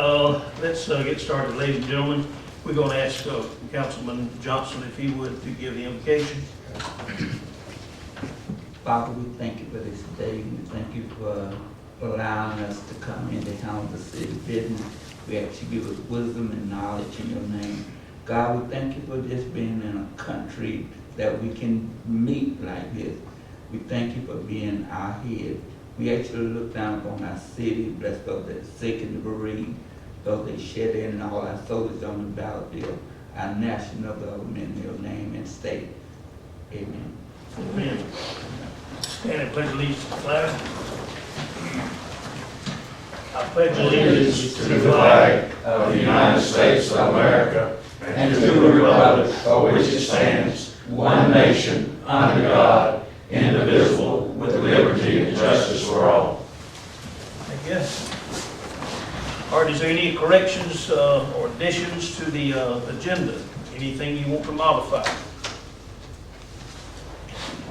let's get started, ladies and gentlemen. We're going to ask Councilman Johnson if he would to give the invocation. Father, we thank you for this day. We thank you for allowing us to come in to handle the city business. We ask you to give us wisdom and knowledge in your name. God, we thank you for just being in a country that we can meet like this. We thank you for being our head. We ask you to look down upon our city, bless those that are sick and the bereaved, those that shed in and all our soldiers on the battlefield, our national government in your name and state. Amen. Amen. Stand and pledge allegiance to the flag. I pledge allegiance to the flag of the United States of America and to the republic for which it stands, one nation, under God, indivisible, with liberty and justice for all. I guess. All right, is there any corrections or additions to the agenda? Anything you want to modify?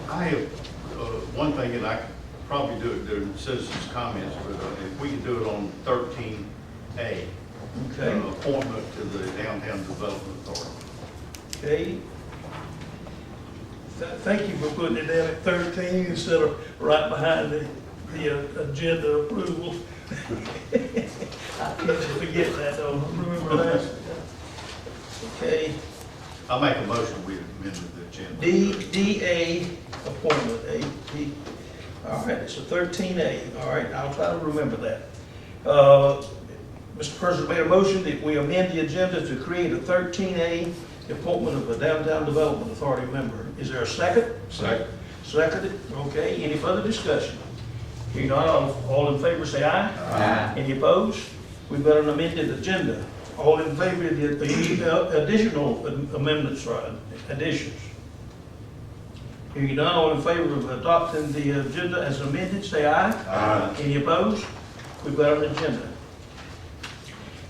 I have one thing that I could probably do it during citizens' comments, but if we could do it on 13A, Okay. Appointment to the Downtown Development Authority. Okay. Thank you for putting it down at 13 instead of right behind the agenda approval. I can't forget that though. Remember that? Okay. I'll make a motion we amend the agenda. DA appointment, AP. All right, it's a 13A. All right, I'll try to remember that. Mr. President made a motion that we amend the agenda to create a 13A appointment of a Downtown Development Authority member. Is there a second? Second. Seconded. Okay, any further discussion? Hearing none, all in favor say aye. Aye. Any opposed? We've got an amended agenda. All in favor of the additional amendments, right, additions? Hearing none, all in favor of adopting the agenda as amended, say aye. Aye. Any opposed? We've got an agenda.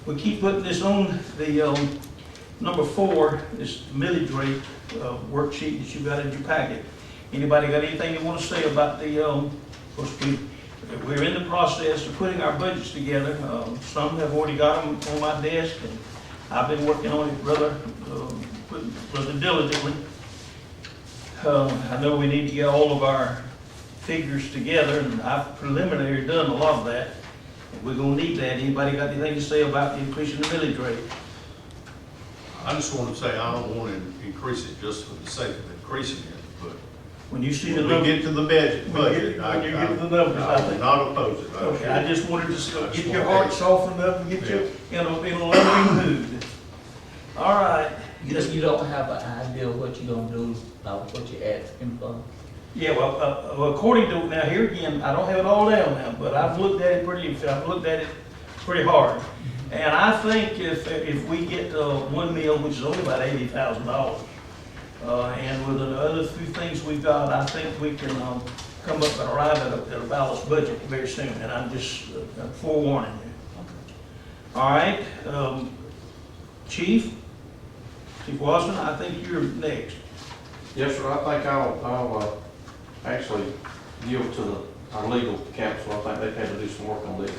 We keep putting this on the number 4, this millage rate worksheet that you got in your packet. Anybody got anything they want to say about the, of course, we're in the process of putting our budgets together. Some have already got them on my desk, and I've been working on it rather diligently. I know we need to get all of our figures together, and I've preliminarily done a lot of that. We're gonna need that. Anybody got anything to say about the increase in the millage rate? I just want to say I don't want to increase it just for the sake of increasing it, but When you see the when we numbers, get to the budget, when you get to the numbers, I I will think. not oppose it. Okay, I just wanted to get your heart softened up and get you in a loving mood. All right. You don't have an idea of what you're gonna do about what you're asking for? Yeah, well, according to, now here again, I don't have it all down now, but I've looked at it pretty hard. And I think if we get 1 meal, which is only about $80,000, and with the other few things we've got, I think we can come up and arrive at a balanced budget very soon. And I'm just forewarning you. All right, Chief Wasserman, I think you're next. Yes, sir. I think I'll actually yield to our legal counsel. I think they've had to do some work on this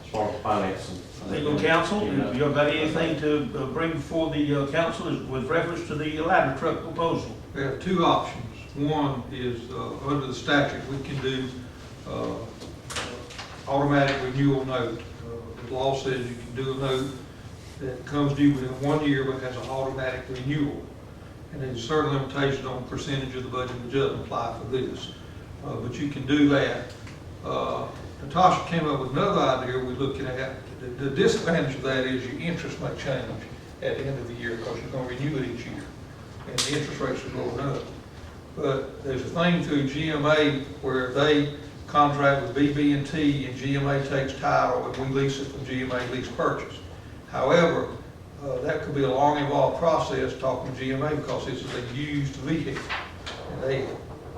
as far as finance and. Legal counsel, You know. you got anything to bring before the council with reference to the ladder truck proposal? We have two options. One is, under the statute, we can do automatic renewal note. The law says you can do a note that comes due within 1 year but has an automatic renewal. And there's certain limitations on percentage of the budget that doesn't apply for this. But you can do that. Natasha came up with another idea we're looking at. The disadvantage of that is your interest may change at the end of the year because you're going to renew it each year. And the interest rates are going up. But there's a thing through GMA where they contract with BB&T and GMA takes title and we lease it from GMA lease purchase. However, that could be a long involved process talking to GMA because this is a used vehicle. And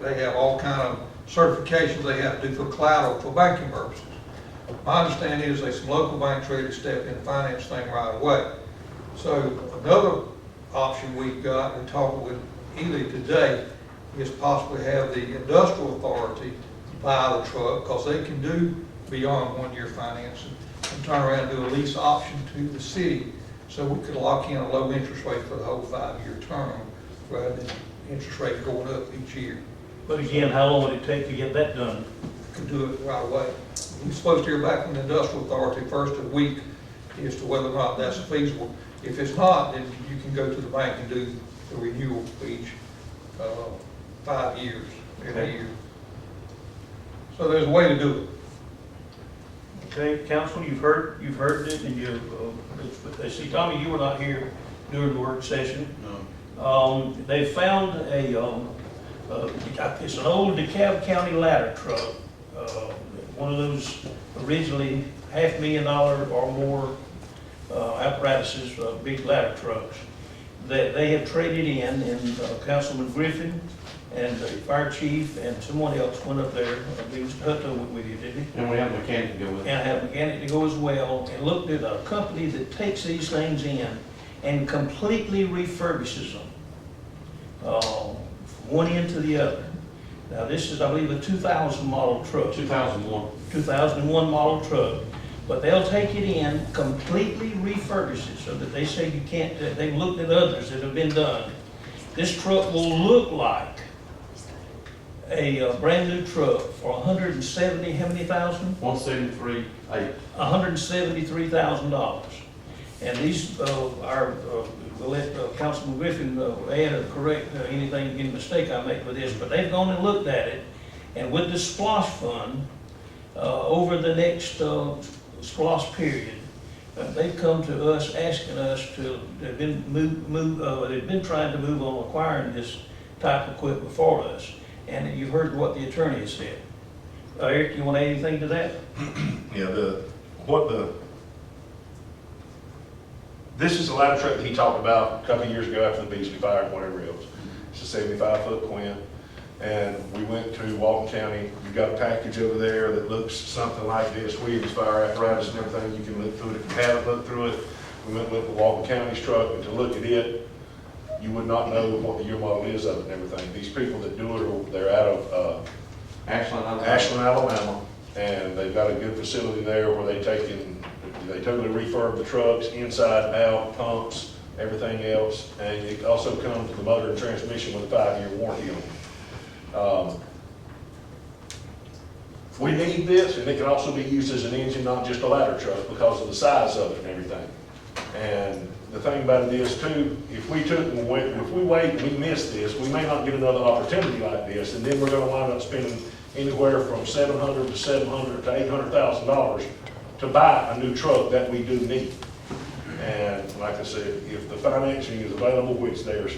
they have all kind of certifications they have to do for collateral for banking purposes. My understanding is there's some local banks ready to step in and finance thing right away. So another option we've got and talking with Ely today is possibly have the industrial authority buy the truck because they can do beyond 1 year financing. and turn around and do a lease option to the city, so we could lock in a low interest rate for the whole 5-year term, rather than interest rate going up each year. But again, how long would it take to get that done? Could do it right away. We're supposed to hear back from the industrial authority first of the week as to whether or not that's feasible. If it's not, then you can go to the bank and do the renewal for each 5 years, every year. So there's a way to do it. Okay, council, you've heard it, and see, Tommy, you were not here during the work session. No. They found it's an old DeKalb County ladder truck, one of those originally $500,000 or more apparatuses, big ladder trucks, that they had traded in, and Councilman Griffin and the fire chief and someone else went up there, Mr. Hutto went with you, didn't he? And we have a mechanic to go with it. And have a mechanic to go as well, and looked at a company that takes these things in and completely refurbishes them, from one end to the other. Now, this is, I believe, a 2000 model truck. 2001. 2001 model truck, but they'll take it in, completely refurbish it, so that they say you can't, they've looked at others that have been done. This truck will look like a brand new truck for 170, how many thousand? 173,800. $173,000. And these we'll let Councilman Griffin add or correct any mistake I make with this, but they've gone and looked at it, and with the SPLOST fund, over the next SPLOST period, they've come to us asking us they've been trying to move on acquiring this type of equipment for us, and you've heard what the attorney has said. Eric, you want to add anything to that? Yeah, this is the ladder truck that he talked about a couple of years ago after the Beasley fire and whatever else. It's a 75-foot Quint, and we went to Walton County. You've got a package over there that looks something like this, Williams fire apparatus and everything. You can look through it. If you haven't looked through it, we went with the Walton County's truck, and to look at it, you would not know what the year model is of it and everything. These people that do it, they're out of Ashland, Alabama. Ashland, Alabama, and they've got a good facility there where they totally refurb the trucks, inside, out, pumps, everything else, and it also comes with the motor and transmission with a 5-year warranty on it. We need this, and it can also be used as an engine, not just a ladder truck, because of the size of it and everything. And the thing about it is too, if we wait and we miss this, we may not get another opportunity like this, and then we're gonna wind up spending anywhere from $700,000 to $700,000 to $800,000 to buy a new truck that we do need. And like I said, if the financing is available, which they're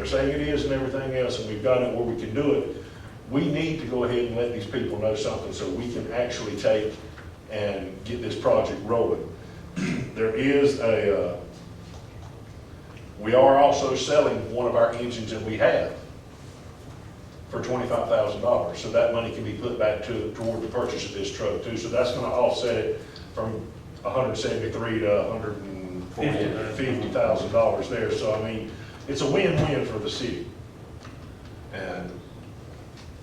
saying it is and everything else, and we've got it where we can do it, we need to go ahead and let these people know something so we can actually take and get this project rolling. There is we are also selling one of our engines that we have for $25,000. So that money can be put back toward the purchase of this truck too. So that's gonna offset it from $173,000 to $150,000 there. So I mean, it's a win-win for the city. And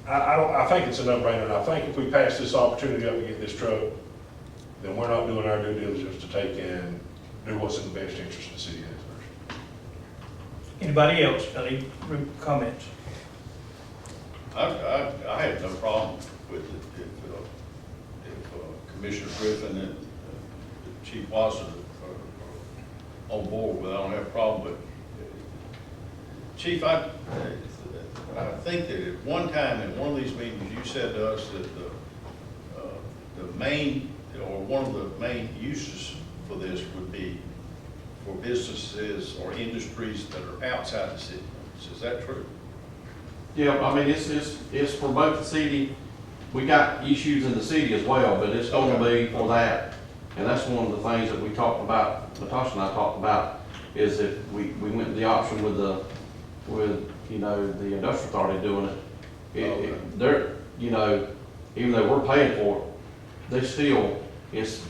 I think it's a no-brainer. And I think if we pass this opportunity up to get this truck, then we're not doing our due diligence to take and do what's in the best interest of the city. Anybody else, got any comments? I have no problem with it if Commissioner Griffin and Chief Watson are on board with it. I don't have a problem, but Chief, I think that at one time in one of these meetings, you said to us that the main, or one of the main uses for this would be for businesses or industries that are outside the city. Is that true? Yeah, I mean, it's for both the city. We got issues in the city as well, but it's gonna be for that. And that's one of the things that we talked about, Natasha and I talked about, is if we went the option with the industrial authority doing it. They're, even though we're paying for it, they still,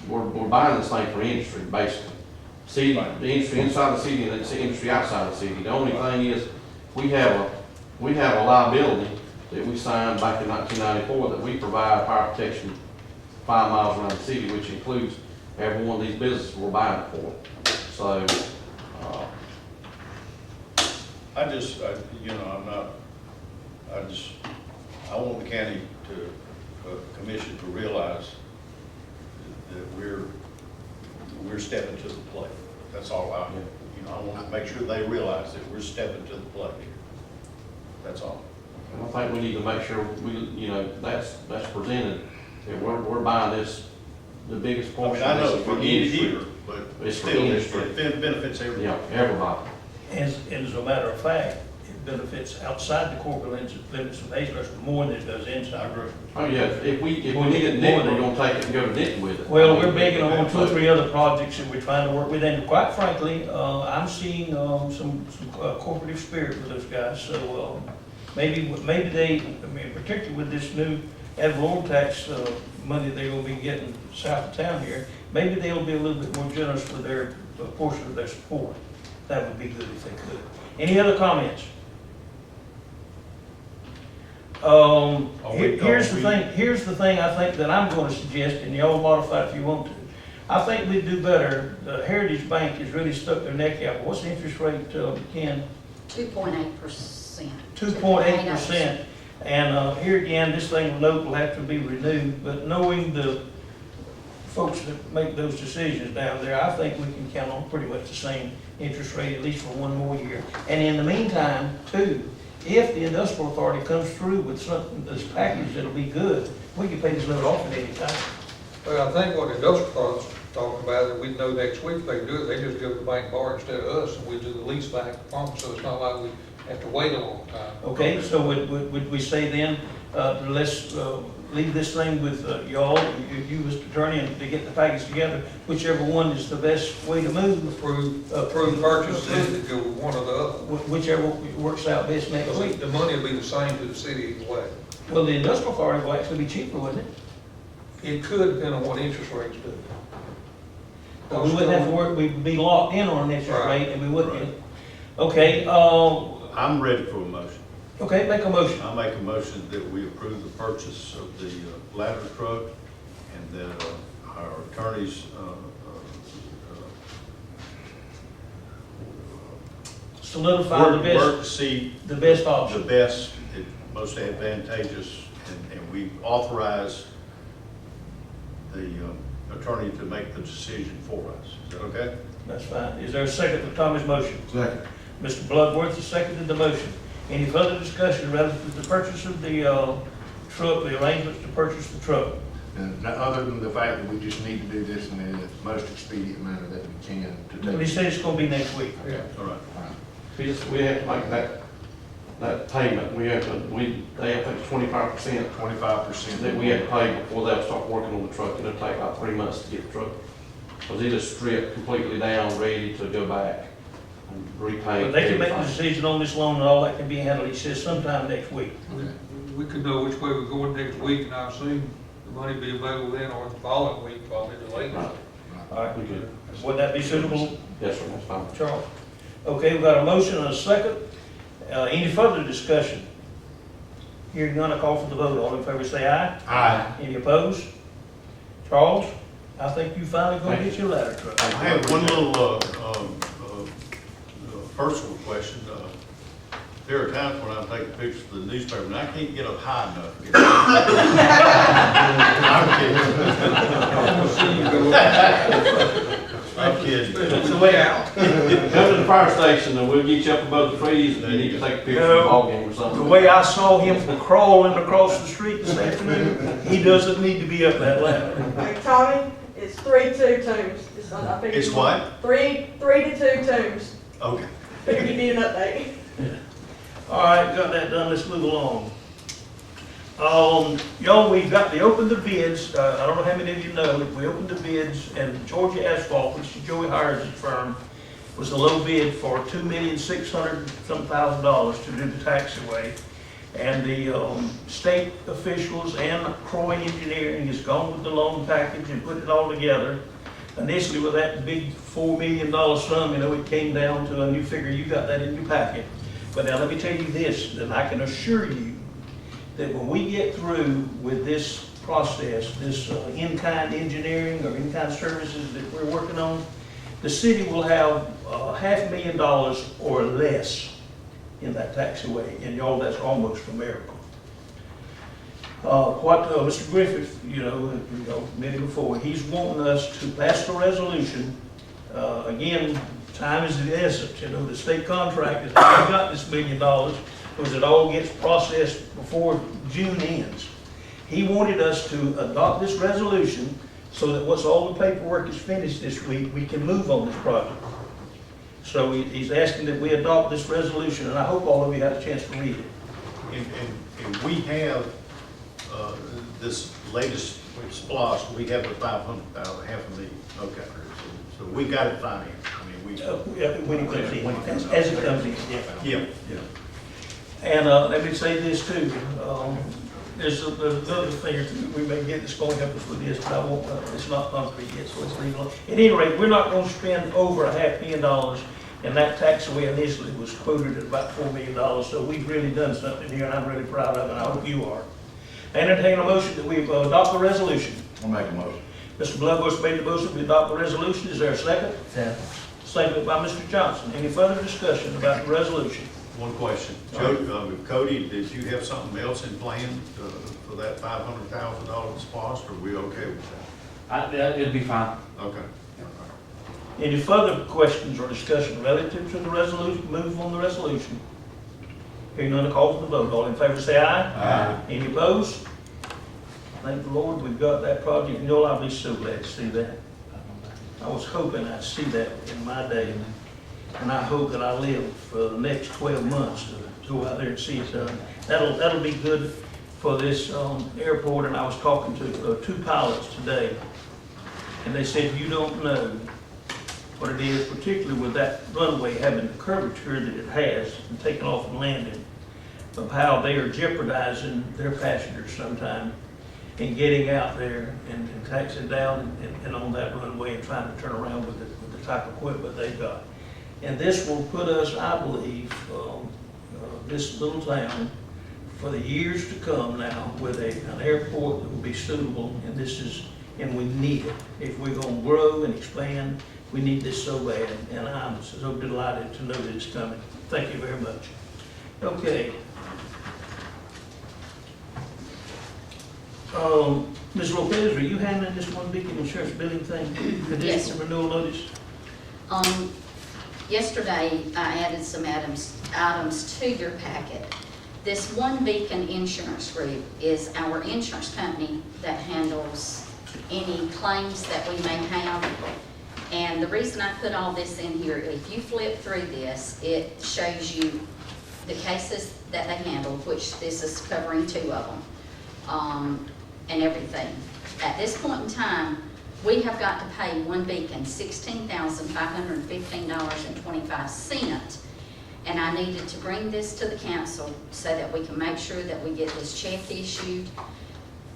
we're buying this thing for industry, basically. City, the industry inside the city and the industry outside the city. The only thing is, we have a liability that we signed back in 1994 that we provide fire protection 5 miles around the city, which includes every one of these businesses we're buying it for. So, I want the county to, commission to realize that we're stepping to the plate. That's all I want to make sure they realize that we're stepping to the plate. That's all. and I think we need to make sure that's presented, that we're buying this, the biggest I portion mean, I know of this it's for for you industry. here, but It's for still, industry. it benefits everybody. Yeah, everybody. As a matter of fact, it benefits outside the corporate limits of Hazlehurst more than it does inside. Oh, yeah, if we need it Nick, we're gonna take it and go to Nick with it. Well, we're begging on 2 or 3 other projects that we're trying to work with, and quite frankly, I'm seeing, some cooperative spirit with those guys, so, maybe they, I mean, particularly with this new ad valorem tax, money they're gonna be getting south of town here, maybe they'll be a little bit more generous with their, portion of their support. That would be good if they could. Any other comments? Here's the thing I think that I'm gonna suggest, and y'all modify it if you want to. I think we'd do better, the Heritage Bank has really stuck their neck out. What's the interest rate, Ken? 2.8%. 2.8%. And here again, this thing will have to be renewed, but knowing the folks that make those decisions down there, I think we can count on pretty much the same interest rate, at least for 1 more year. And in the meantime, too, if the industrial authority comes through with something, this package that'll be good, we can pay this load off at any time. Well, I think what the industrial authority's talking about, that we know next week they can do it, they just go to the bank bar instead of us, and we do the lease back from them, so it's not like we have to wait a long time. Okay, so would we say then, let's leave this thing with y'all, you Mr. Attorney, and to get the package together, whichever one is the best way to move, Approved purchases that go with one or the other. whichever works out best next week. The money will be the same to the city either way. Well, the industrial authority will actually be cheaper, wouldn't it? It could depend on what interest rates do. But we wouldn't have to work, we'd be locked in on an interest Right. rate, and we wouldn't get. Okay, I'm ready for a motion. okay, make a motion. I make a motion that we approve the purchase of the ladder truck, and that our attorneys Solidify the work best, to see the best the option. best, most advantageous, and we authorize the attorney to make the decision for us. Is that okay? That's fine. Is there a second to Tommy's motion? Second. Mr. Bloodworth has seconded the motion. Any further discussion relative to the purchase of the truck, the arrangements to purchase the truck? And other than the fact that we just need to do this in the most expedient manner that we can to Well, he take. said it's gonna be next week. Yeah. All right. We have to make that payment, they have to take 25% 25%. that we have to pay before they'll start working on the truck, and it'll take about 3 months to get the truck. Because it is stripped completely down, ready to go back and repaint. But they can make the everything. decision on this loan and all that can be handled, he says sometime next week. We could know which way we're going next week, and I assume the money be available then or the following week, probably the latest. Right. All right, We good. would that be suitable, Yes, sir, that's fine. Charles? Okay, we've got a motion and a second. Any further discussion? Hearing none, I call for the vote. All in favor say aye. Aye. Any opposed? Charles, I think you finally gonna get your ladder truck. I have one little personal question. There are times when I'm taking pictures of the newspaper and I can't get up high enough. I'm kidding. It's the way out. Come to the fire station and we'll get you up above the trees if you need to take a picture of the ball game or The something. way I saw him crawling across the street this afternoon, he doesn't need to be up that ladder. Hey, Tommy, it's 3-2 tombs. I figured It's what? 3 to 2 tombs. Okay. Figured you need an update. All right, got that done, let's move along. Y'all, we opened the bids, I don't know how many of you know, we opened the bids, and Georgia Asphalt, which is Joey Hires' firm, was the low bid for $2,600,000 to do the taxiway. And the state officials and Croy Engineering has gone with the loan package and put it all together. Initially with that big $4 million sum, it came down to a new figure, you got that in your packet. But now let me tell you this, that I can assure you that when we get through with this process, this in-kind engineering or in-kind services that we're working on, the city will have $500,000 or less in that taxiway, and y'all, that's almost a miracle. What Mr. Griffith, admitted before, he's wanting us to pass the resolution. Again, time is the essence, the state contract is how we got this $1 million, because it all gets processed before June ends. He wanted us to adopt this resolution so that once all the paperwork is finished this week, we can move on this project. So he's asking that we adopt this resolution, and I hope all of you had a chance to read it. And we have, this latest SPOS, we have the 500,000, $500,000, okay. So we got it financed, I mean, we. When it comes in, When it comes as it comes in, yeah. Yeah. And let me say this too, there's another thing or two we may get that's going to help us with this, but I won't, it's not concrete yet, so it's legal. At any rate, we're not going to spend over $500,000, and that taxiway initially was quoted at about $4 million, so we've really done something here, and I'm really proud of it, and I hope you are. I entertain a motion that we adopt the resolution. I'll make a motion. Mr. Bloodworth made the motion, we adopt the resolution, is there a second? Second. Seconded by Mr. Johnson. Any further discussion about the resolution? One question, Cody, did you have something else in plan for that $500,000 SPOS, or are we okay with that? It'd be fine. Okay. Any further questions or discussion relative to the resolution, move on the resolution? Hearing none, call for the vote. All in favor say aye. Aye. Any opposed? Thank the Lord, we've got that project, and I'll be so glad to see that. I was hoping I'd see that in my day, and I hope that I live for the next 12 months to go out there and see it done. That'll be good for this airport, and I was talking to 2 pilots today, and they said, you don't know what it is, particularly with that runway having the curvature that it has and taking off and landing, of how they are jeopardizing their passengers sometimes in getting out there and taxiing down and on that runway and trying to turn around with the type of equipment they've got. And this will put us, I believe, this little town, for the years to come now, with an airport that will be suitable, and we need it. If we're gonna grow and expand, we need this so bad, and I'm so delighted to know that it's coming. Thank you very much. Okay. Ms. Lopez, are you handling this One Beacon insurance billing thing? Yes, Conditional renewal notice? Yesterday, I added some items to your packet. This One Beacon Insurance Group is our insurance company that handles any claims that we may have. And the reason I put all this in here, if you flip through this, it shows you the cases that they handle, which this is covering 2 of them, and everything. At this point in time, we have got to pay One Beacon $16,515.25. And I needed to bring this to the council so that we can make sure that we get this check issued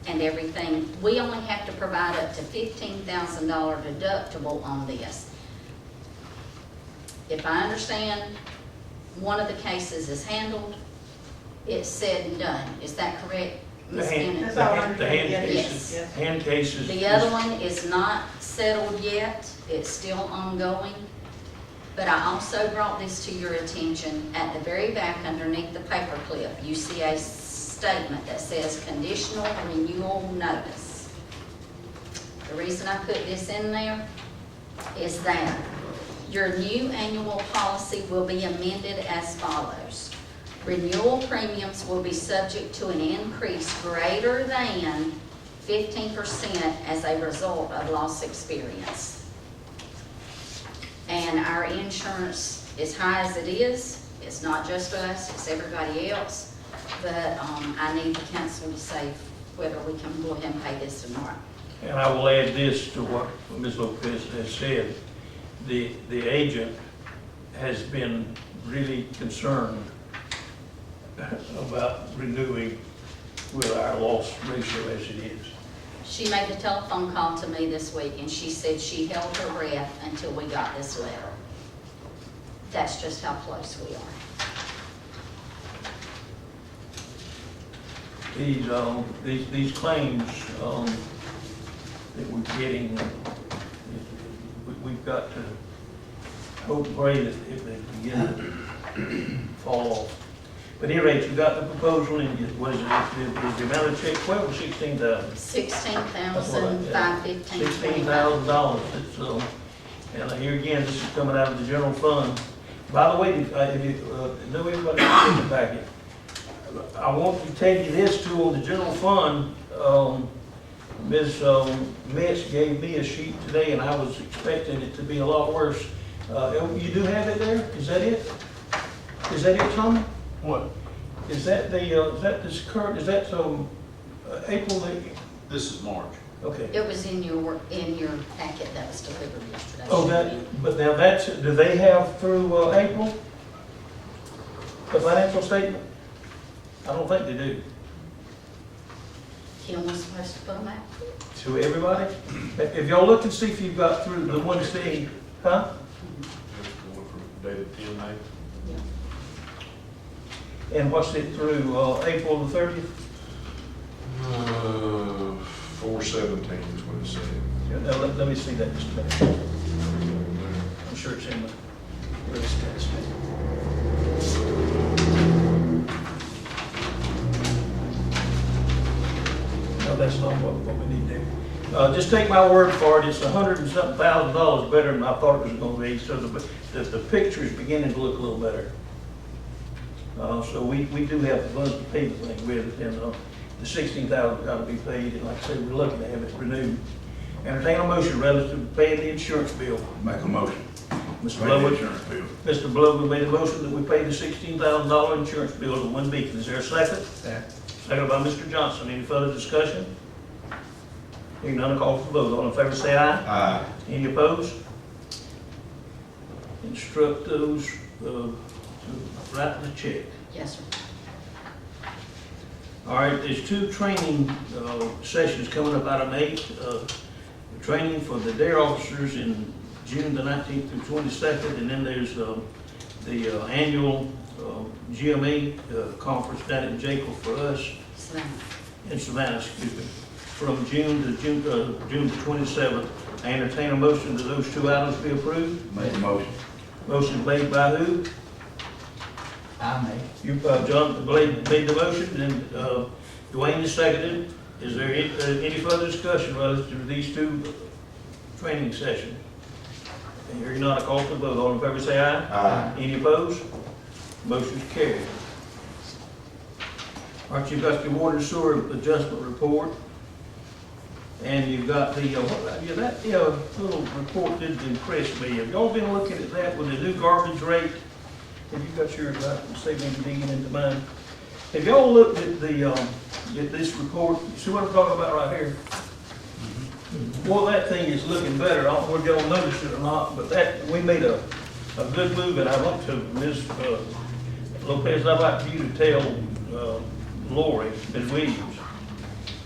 and everything. We only have to provide up to $15,000 deductible on this. If I understand, one of the cases is handled, it's said and done. Is that correct, Ms. Bennett? That's all I The hand understand, cases. yes. Hand cases. The other one is not settled yet, it's still ongoing. But I also brought this to your attention. At the very back underneath the paperclip, you see a statement that says conditional renewal notice. The reason I put this in there is that your new annual policy will be amended as follows. Renewal premiums will be subject to an increase greater than 15% as a result of loss experience. And our insurance, as high as it is, it's not just us, it's everybody else. But I need the council to say whether we can go ahead and pay this or not. And I will add this to what Ms. Lopez has said. The agent has been really concerned about renewing with our loss ratio as it is. She made a telephone call to me this week and she said she held her breath until we got this letter. That's just how close we are. these claims, that we're getting, we've got to hope and pray that if they begin to fall off. But at any rate, you got the proposal, and what is it, is the amount of check 12 or 16,000? $16,515. $16,000, it's, and here again, this is coming out of the general fund. By the way, if you, know everybody in the packet, I want to tell you this too, on the general fund, Ms. Metz gave me a sheet today, and I was expecting it to be a lot worse. You do have it there? Is that it? Is that it, Tommy? What? Is that the, is that this current, is that, April the, This is March. okay. It was in your packet that was delivered yesterday. Oh, that, but now that's, do they have through, April? The financial statement? I don't think they do. Kim was supposed to put them out. To everybody? If y'all look and see if you've got through the one thing, huh? Going from dated 10/8. And what's it through, April the 30th? 417 is what it said. Yeah, now, let me see that just a minute. I'm sure it's in the, where's that? No, that's not what we need to do. Just take my word for it, it's $100 and something thousand better than I thought it was gonna be, so the picture is beginning to look a little better. So we do have the funds to pay the thing with, and the $16,000 got to be paid, and like I said, we're looking to have it renewed. Entertain a motion relative to paying the insurance bill. Make a motion. Mr. Pay the Blowwood, insurance bill. Mr. Blowwood made a motion that we pay the $16,000 insurance bill to One Beacon. Is there a second? Second by Mr. Johnson. Any further discussion? Hearing none, call for the vote. All in favor say aye. Aye. Any opposed? Instruct those to write the check. Yes, sir. All right, there's two training sessions coming up out of May. Training for the DARE officers in June the 19th through 22nd, and then there's the annual GMA conference down in Jacob for us Savannah. in Savannah, excuse me, from June the 27th. I entertain a motion that those two items be approved. Make a motion. Motion made by who? I may. You, John Blade made the motion, and Dwayne is seconded. Is there any further discussion relative to these two training sessions? And hearing none, I call for the vote. All in favor say aye. Aye. Any opposed? Motion's carried. All right, you've got your water and sewer adjustment report. And you've got the, that little report did impress me. Have y'all been looking at that with the new garbage rate? Have you got yours right? Save me from digging into mine. Have y'all looked at at this report? You see what I'm talking about right here? Well, that thing is looking better. I don't know if y'all noticed it or not, but we made a good move, and I went to Ms. Lopez. I'd like for you to tell Lori, Ms. Williams,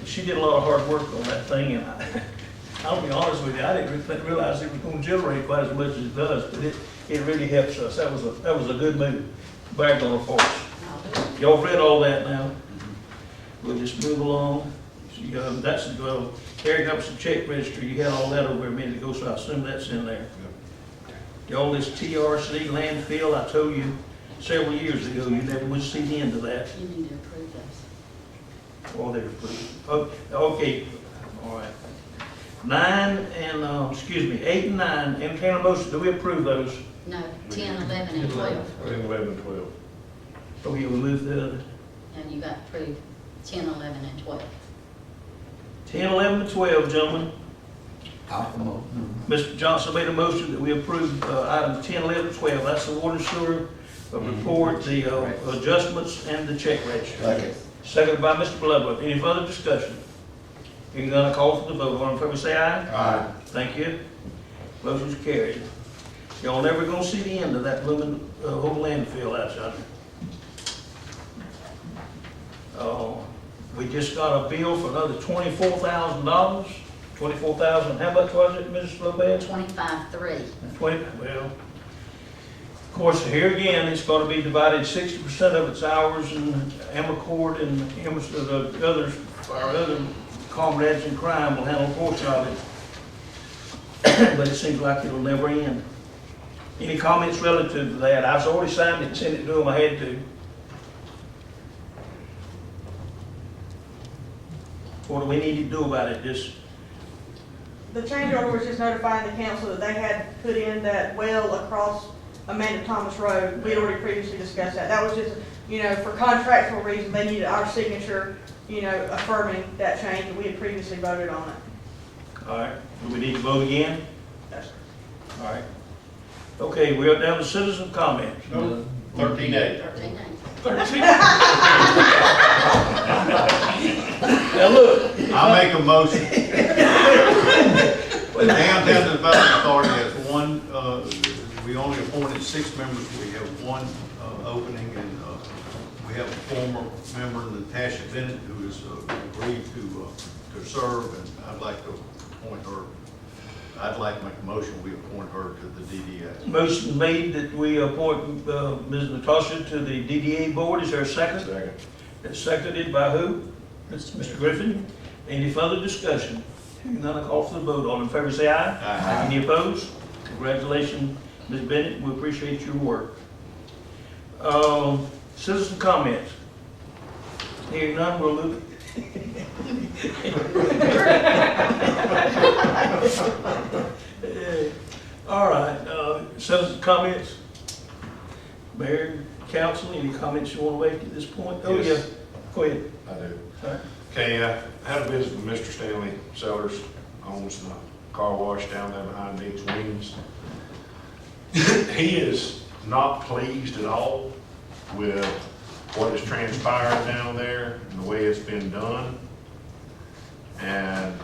she did a lot of hard work on that thing, and I'll be honest with you, I didn't realize it was going to generate quite as much as it does, but it really helps us. That was a good move. Back on the force. Y'all read all that now? We'll just move along. That's tearing up some check register. You had all that over a minute ago, so I assume that's in there. Y'all, this TRC landfill, I told you several years ago, you never would see the end of that. You need to approve those. Oh, they're approved. Okay, all right. 8 and 9, entertain a motion, do we approve those? No, 10, 11, and 12. 11 and 12. Oh, yeah, we moved the other. And you got approved 10, 11, and 12. 10, 11, and 12, gentlemen. I'll promote. Mr. Johnson made a motion that we approve item 10, 11, 12. That's the water and sewer report, the adjustments, and the check register. Second. Seconded by Mr. Bloodworth. Any further discussion? Hearing none, I call for the vote. All in favor say aye. Aye. Thank you. Motion's carried. Y'all never gonna see the end of that blooming whole landfill outside there. We just got a bill for another $24,000. 24,000, how much was it, Mrs. Lopez? 25.3. 20, well, Of course, here again, it's gonna be divided 60% of its hours in Amercord and Emerson, the others, our other comrades in crime will handle a portion of it. But it seems like it'll never end. Any comments relative to that? I've already signed it and sent it to them, I had to. What do we need to do about it? Just, The change order was just notifying the council that they had put in that well across Amanda Thomas Road. We had already previously discussed that. That was just, for contractual reasons, they needed our signature, affirming that change, and we had previously voted on it. all right, do we need to vote again? Yes, sir. All right. Okay, we're down to citizen comments. No, 13A. 13 days. Now, look. I make a motion. The Downtown Development Authority has one, we only appointed 6 members, we have one opening, and we have a former member, Natasha Bennett, who has agreed to serve, and I'd like to appoint her. I'd like to make a motion, we appoint her to the DDA. Motion made that we appoint Ms. Natasha to the DDA board. Is there a second? Second. It's seconded by who? Mr. Griffin. Any further discussion? Hearing none, I call for the vote. All in favor say aye. Aye. Any opposed? Congratulations, Ms. Bennett. We appreciate your work. Citizen comments. Hearing none, we'll move it. All right, citizen comments. Mayor, council, any comments you want to make at this point? Oh, yeah, Yes. go ahead. I do. All right. Okay, I had a visit with Mr. Stanley Sellers, owns the car wash down there behind Dick's Wings. He is not pleased at all with what has transpired down there and the way it's been done. And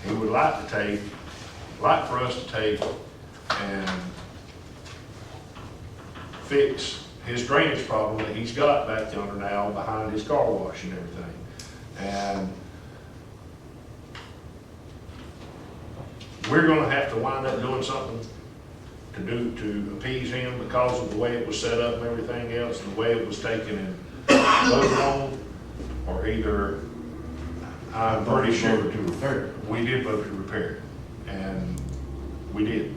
he would like for us to take and fix his drainage problem that he's got back yonder now behind his car wash and everything. And we're gonna have to wind up doing something to appease him because of the way it was set up and everything else, and the way it was taken and voted on, or either, I'm pretty sure to repair it. We did vote to repair it, and we did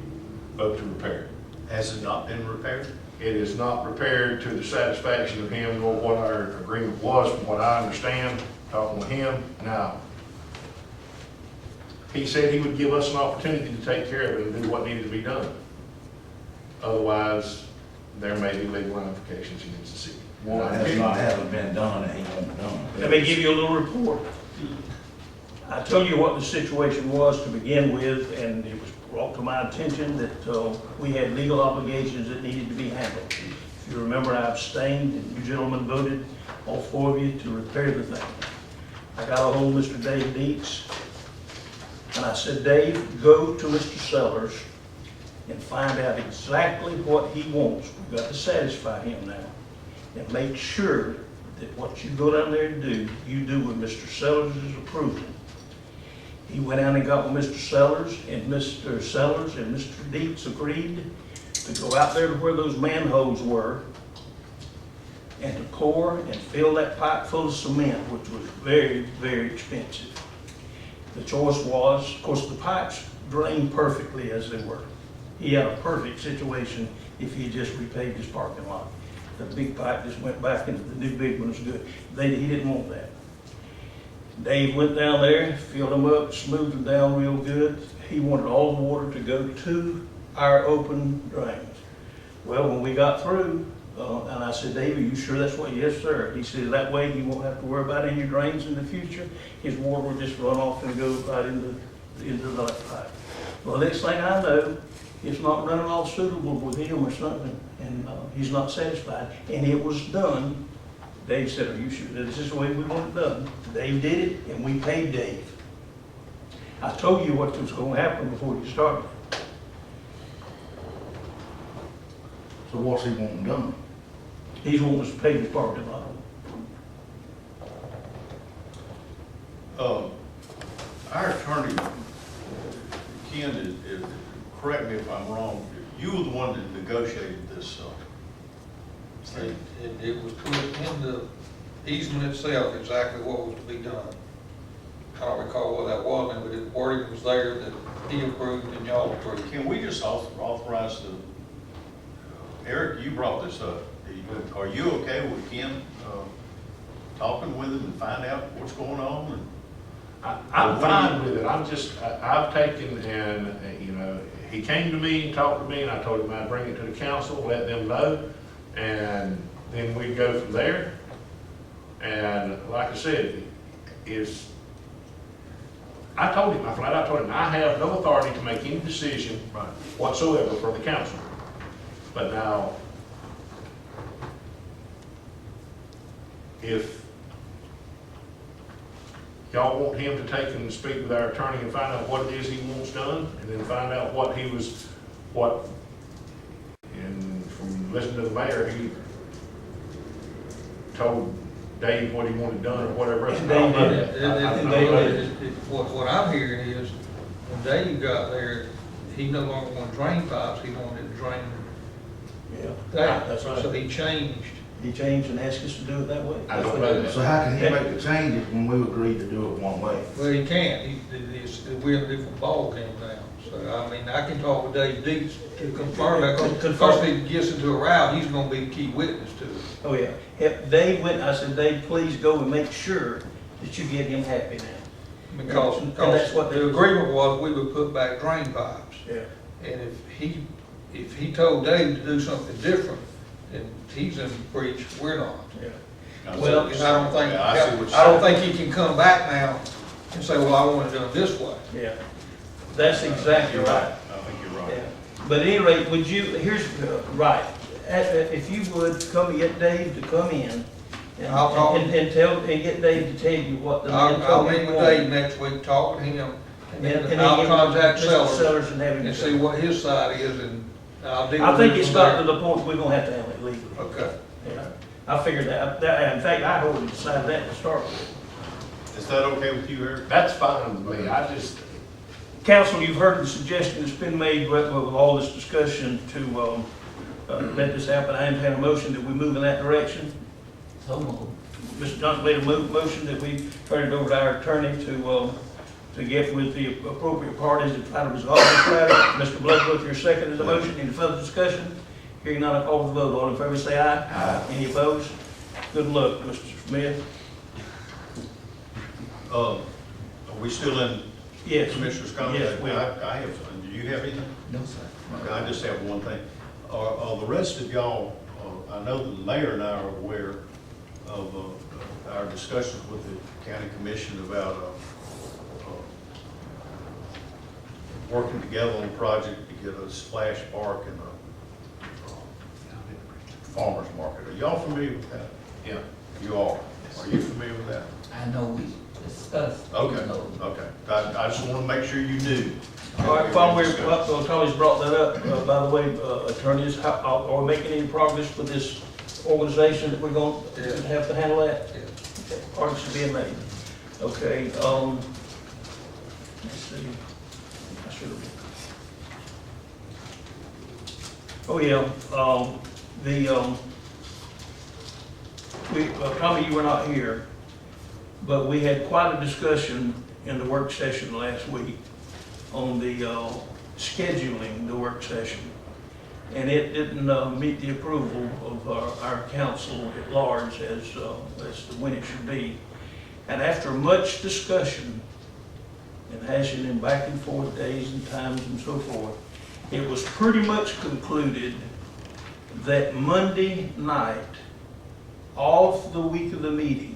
vote to repair it. Has it not been repaired? It is not repaired to the satisfaction of him, nor what our agreement was, from what I understand, talking with him. Now, he said he would give us an opportunity to take care of it and do what needed to be done. Otherwise, there may be legal ramifications against the city. Well, hasn't been done, it ain't gonna be done. Let me give you a little report. I told you what the situation was to begin with, and it was brought to my attention that we had legal obligations that needed to be handled. If you remember, I abstained, and you gentlemen voted, all 4 of you, to repair the thing. I got a hold of Mr. Dave Deeks, and I said, Dave, go to Mr. Sellers and find out exactly what he wants. We've got to satisfy him now, and make sure that what you go down there and do, you do with Mr. Sellers' approval. He went out and got with Mr. Sellers, and Mr. Sellers and Mr. Deeks agreed to go out there to where those manholes were and to pour and fill that pipe full of cement, which was very, very expensive. The choice was, of course, the pipes drained perfectly as they were. He had a perfect situation if he just repaved his parking lot. The big pipe just went back and the new big one was good. He didn't want that. Dave went down there, filled them up, smoothed them down real good. He wanted all the water to go to our open drains. Well, when we got through, and I said, Dave, are you sure that's what? Yes, sir. He said, that way you won't have to worry about any drains in the future. His water will just run off and go right into the pipe. Well, next thing I know, it's not running all suitable with him or something, and he's not satisfied. And it was done. Dave said, are you sure this is the way we want it done? Dave did it, and we paid Dave. I told you what was going to happen before you started. So what's he wanting done? He's wanting us to pay the parking lot. Our attorney, Ken, correct me if I'm wrong, you were the one that negotiated this And it was put in the easement itself exactly what was to be done. I don't recall what that was, but the wording was there that he approved and y'all approved. Can we just authorize Eric, you brought this up. Are you okay with Ken, talking with him and find out what's going on? And I'm fine with it, I've taken and, you know, he came to me, talked to me, and I told him I'd bring it to the council, let them know, and then we'd go from there. And like I said, I told him, I told him, I have no authority to make any decision whatsoever for the council. But now, if y'all want him to take and speak with our attorney and find out what it is he wants done, and then find out and from listening to the mayor, he told Dave what he wanted done or whatever else. And Dave did it. What I'm hearing is, when Dave got there, he no longer wanted drain pipes, he wanted to drain Yeah, that. that's right. So he changed. He changed and asked us to do it that way. I don't know that. So how can he make the changes when we agreed to do it one way? Well, he can't, we're in a different ballgame now. So, I mean, I can talk with Dave Dees to confirm that, because if he gets into a route, he's gonna be the key witness to it. Oh, yeah. If Dave went, I said, Dave, please go and make sure that you get him happy now. Because And that's what the agreement was we would put back drain pipes. Yeah. And if he told Dave to do something different, then he's in breach, we're not. Yeah. Well, and I don't think, Yeah, I see what you're I don't saying. think he can come back now and say, well, I want it done this way. Yeah. That's exactly right. I think you're right. Yeah. But at any rate, would you, right, if you would come and get Dave to come in I'll talk. and get Dave to tell you what the man I'll told me. meet with Dave next week, talk with him, and And then then I'll get contact Mr. Sellers and have him. and see what his side is, and I'll deal with it. I think it's from got to there. the point we're gonna have to handle it legally. Okay. Yeah. I figured that, in fact, I already decided that to start with. Is that okay with you, Eric? That's fine with me, Council, you've heard the suggestion that's been made with all this discussion to let this happen. I entertain a motion that we move in that direction. So moved. Mr. Johnson made a motion that we turn it over to our attorney to get with the appropriate parties and try to resolve this matter. Mr. Bloodworth, your second is the motion. Any further discussion? Hearing none, I call for the vote. All in favor say aye. Aye. Any opposed? Good luck, Mr. Smith. Are we still in Yes. Commissioner's comment? Yes, we are. I have, do you have anything? No, sir. Okay, I just have one thing. Are the rest of y'all, I know the mayor and I are aware of our discussions with the county commission about working together on a project to get a splash park and a farmer's market. Are y'all familiar with that? Yeah. You are. Are you familiar with that? I know we discussed. Okay, you know, okay. I just want to make sure you knew. All right, while Tony's brought that up, by the way, attorneys, are we making any progress with this organization that we're going to have to handle that? Yeah. Progress is being made. Okay, let's see. I should have. Oh, yeah, Tommy, you were not here, but we had quite a discussion in the work session last week on the scheduling the work session. And it didn't meet the approval of our council at large as to when it should be. And after much discussion and hashing them back and forth days and times and so forth, it was pretty much concluded that Monday night, off the week of the meeting,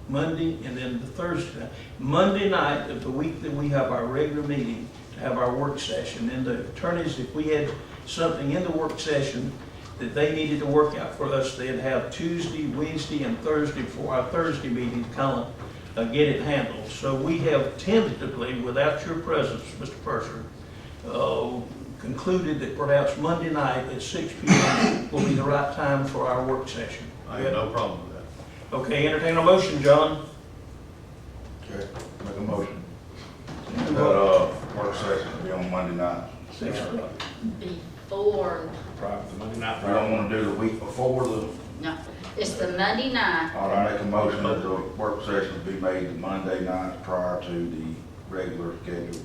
Monday and then the Thursday night, Monday night of the week that we have our regular meeting, to have our work session. And the attorneys, if we had something in the work session that they needed to work out for us, they'd have Tuesday, Wednesday, and Thursday for our Thursday meeting to kind of get it handled. So we have tentatively, without your presence, Mr. Purser, concluded that perhaps Monday night at 6 p.m. will be the right time for our work session. I have no problem with that. Okay, entertain a motion, John. Okay, make a motion. That, work session will be on Monday night. 6 o'clock. Be before, We don't wanna do the week before the, no, it's the Monday night. I make a motion that the work session be made the Monday night prior to the regular schedule.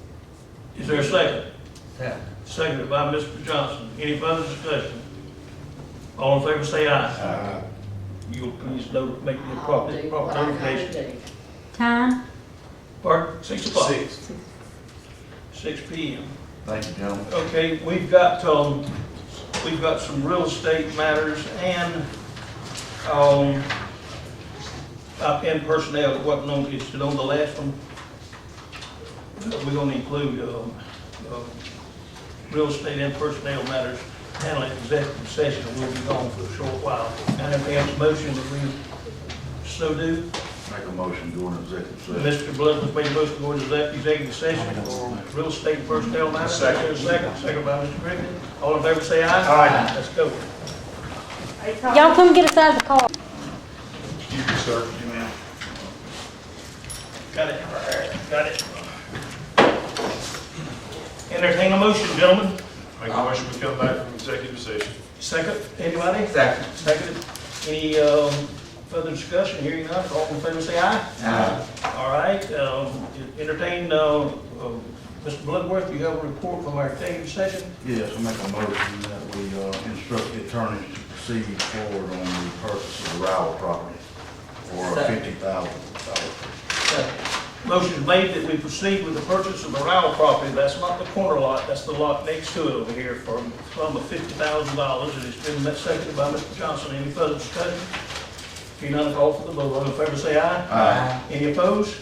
Is there a second? Second. Seconded by Mr. Johnson. Any further discussion? All in favor say aye. You'll please make the I'll do proper what I gotta notification. do. Time? Pardon, 6 o'clock? 6 P.M. Thank you, gentlemen. Okay, we've got some real estate matters and, and personnel, that wasn't on, is it on the last one? We're gonna include, real estate and personnel matters handling executive session, and we'll be gone for a short while. And if we have a motion that we so do, Make a motion to go into executive session. Mr. Bloodworth made a motion to go into executive session for real estate and personnel matters. Second. Second by Mr. Griffin. All in favor say aye. Aye. Let's go. Hey, Tom. Y'all come get us out of the car. You can start, ma'am. Got it. Got it. Entertain a motion, gentlemen. Make a motion, we come back from executive session. Second, anybody? Second. Second. Any, further discussion? Hearing none, all in favor say aye. Aye. All right, entertain, Mr. Bloodworth, you have a report from our executive session? Yes, I make a motion that we instruct the attorneys to proceed forward on the purchase of the Rowell property for $50,000. Motion made that we proceed with the purchase of the Rowell property. That's not the corner lot, that's the lot next to it over here for a sum of $50,000. And it's been seconded by Mr. Johnson. Any further discussion? Hearing none, call for the vote. All in favor say aye. Aye. Any opposed?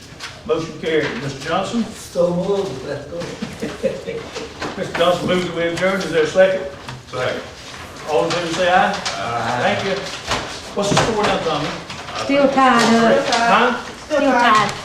Motion carried. Mr. Johnson? So moved, let's go. Mr. Johnson moves that we adjourn. Is there a second? Second. All in favor say aye. Thank you. What's the score now, Tommy? Still tied up. Huh? Still Still tied. tied.